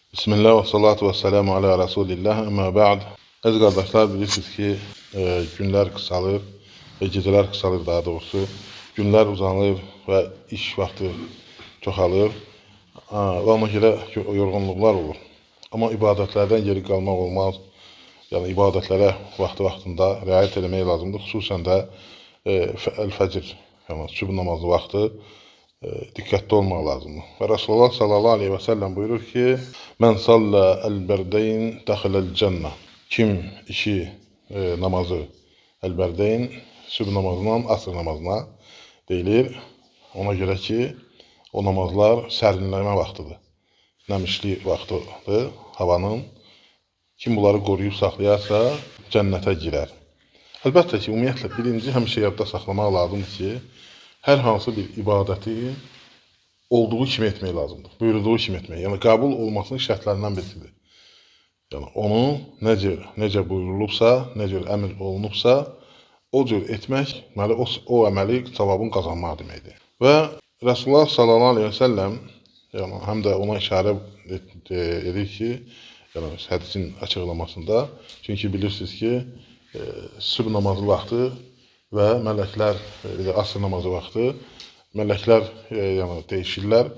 Bismillah və salatu və selamu alə Rasulillah, əmə bə'd. Əziz qardaşlar, bilirsiniz ki, günlər qısalır və gecələr qısalır daha doğrusu. Günlər uzanır və iş vaxtı çoxalır və ona görə yorğunluqlar olur. Amma ibadətlərdən geri qalmaq olmaz. Yəni, ibadətlərə vaxtında riayət eləmək lazımdır. Xüsusən də əl-fəcr, yəni sübh namazı vaxtı diqqətli olmaq lazımdır. Və Rasulullah sallallahu aleyhi və səlləm buyurur ki, mən sallə əl-bərdeyn dəxiləl cənnə. Kim iki namazı, əl-bərdeyn, sübh namazından asr namazına deyilir. Ona görə ki, o namazlar sərinləmə vaxtıdır. Nəmişli vaxtıdır havanın. Kim bunları qoruyub saxlayarsa, cənnətə girər. Əlbəttə ki, ümumiyyətlə, birinci həmişə yadda saxlamaq lazımdır ki, hər hansı bir ibadəti olduğu kimi etmək lazımdır. Buyurduğu kimi etmək. Yəni, qəbul olmasının şərtlərindən birisidir. Yəni, onu necə buyurulubsa, necə əmr olunubsa, o cür etmək, o əməli savabını qazanmaq deməkdir. Və Rasulullah sallallahu aleyhi və səlləm yəni, həm də ona işarə edir ki, yəni, hədisin açıqlamasında, çünki bilirsiniz ki, sübh namazı vaxtı və mələklər, asr namazı vaxtı, mələklər yəni, dəyişilirlər,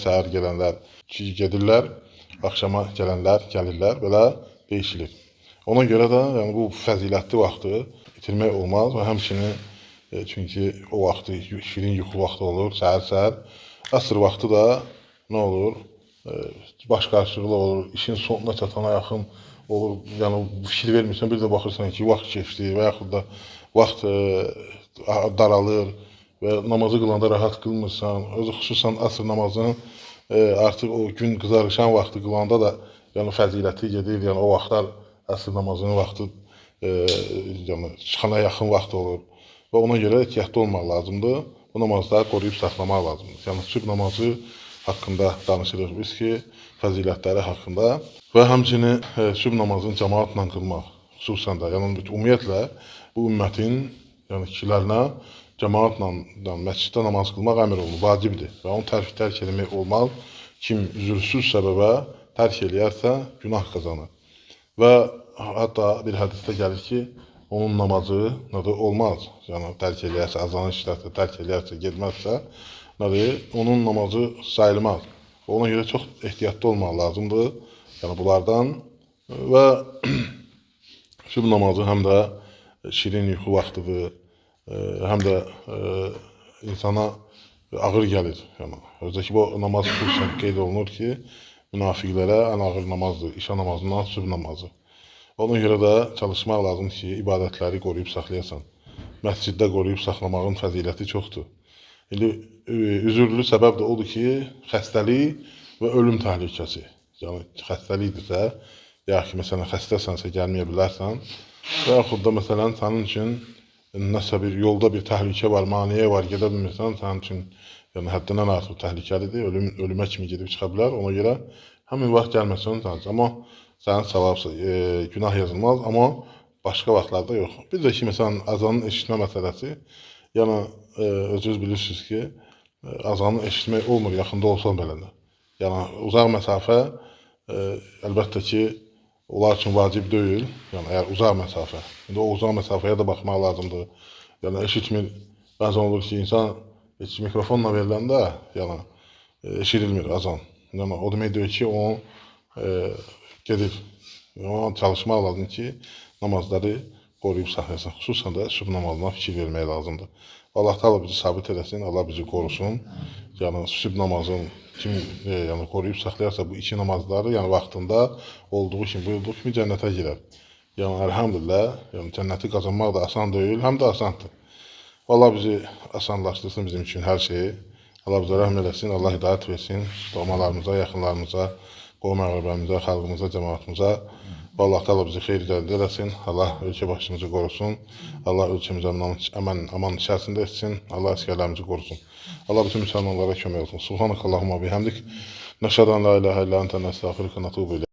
səhər gələnlər gedirlər, axşama gələnlər gəlirlər, belə dəyişilir. Ona görə də yəni, bu fəzilətli vaxtı itirmək olmaz və həmçinin, çünki o vaxtı şirin yuxu vaxtı olur, səhər, asr vaxtı da nə olur? Baş qarşılıqlı olur, işin sonuna çatana yaxın olur, yəni fikir vermirsən, bir də baxırsan ki, vaxt keçdi və yaxud da vaxt daralır və namazı qılanda rahat qılmırsan. Özü xüsusən asr namazını artıq o gün qızarışan vaxtı qılanda da yəni, fəziləti gedir. Yəni, o vaxtlar asr namazının vaxtı yəni, çıxana yaxın vaxt olur. Və ona görə ehtiyatlı olmaq lazımdır. Bu namazları qoruyub saxlamaq lazımdır. Yəni, sübh namazı haqqında danışırıq biz ki, fəzilətləri haqqında və həmçinin sübh namazını cəmaatla qılmaq. Xüsusən də, yəni ümumiyyətlə, bu ümmətin yəni, kişilərinə cəmaatla məsciddə namaz qılmaq əmr olunur, vacibdir və onu tərk eləmək olmaz. Kim üzürsüz səbəbə tərk eləyərsə, günah qazanır. Və hətta bir hədisdə gəlir ki, onun namazı olmaz. Yəni, tərk eləyərsə, azanı işlərsə, tərk eləyərsə, getməzsə, onun namazı sayılmaz. Ona görə çox ehtiyatlı olmaq lazımdır. Yəni, bunlardan və sübh namazı həm də şirin yuxu vaxtıdır, həm də insana ağır gəlir. Yəni, özdəki bu namaz xüsusən qeyd olunur ki, münafiqlərə ən ağır namazdır, işə namazından sübh namazı. Ona görə də çalışmaq lazımdır ki, ibadətləri qoruyub saxlayasan. Məsciddə qoruyub saxlamağın fəziləti çoxdur. İndi üzürlü səbəb də odur ki, xəstəlik və ölüm təhlükəsi. Yəni, xəstəlikdirsə, yaxud ki, məsələn, xəstəsənsə gəlməyə bilərsən və yaxud da, məsələn, sənin üçün nəsə bir yolda bir təhlükə var, maniyə var, gedə bilmirsən, sənin üçün yəni, həddindən artıq təhlükəlidir, ölümə kimi gedib çıxa bilər. Ona görə həmin vaxt gəlməsən tanıcaq. Amma sənin savabsız, günah yazılmaz, amma başqa vaxtlarda yox. Bir də ki, məsələn, azanın eşitmə məsələsi, yəni, özünüz bilirsiniz ki, azanı eşitmək olmur, yaxında olsan belə də. Yəni, uzaq məsafə, əlbəttə ki, onlar üçün vacib deyil, yəni əgər uzaq məsafə. İndi o uzaq məsafəyə də baxmaq lazımdır. Yəni eşitmir, bəzən olur ki, insan heç mikrofonla veriləndə, yəni eşidilmir azan. Yəni o demək deyir ki, onu gedib, ona çalışmaq lazımdır ki, namazları qoruyub saxlayasın. Xüsusən də sübh namazına fikir vermək lazımdır. Allah Teala bizi sabit edəsin, Allah bizi qorusun. Yəni sübh namazını kim yəni, qoruyub saxlayarsa bu iki namazları yəni, vaxtında olduğu kimi, buyurduğu kimi cənnətə girər. Yəni, əlhamdülillah, yəni, cənnəti qazanmaq da asan deyil, həm də asandır. Allah bizi asanlaşdırsın bizim üçün hər şeyi. Allah bizə rəhm eləsin, Allah hidayət versin, doğmalarımıza, yaxınlarımıza, qovm əqrəbəmizə, xalqımıza, cəmaatımıza. Və Allah da bizi xeyir gəldi eləsin, Allah ölkə başımızı qorusun, Allah ölkəmizə aman içərisində etsin, Allah əskərlərimizi qorusun. Allah bütün müsəlmanlara kömək olsun. Subhanək Allahumma bihamdik, nəşədən la iləhə illə əntə nəstəğfiruka nətubu ilə.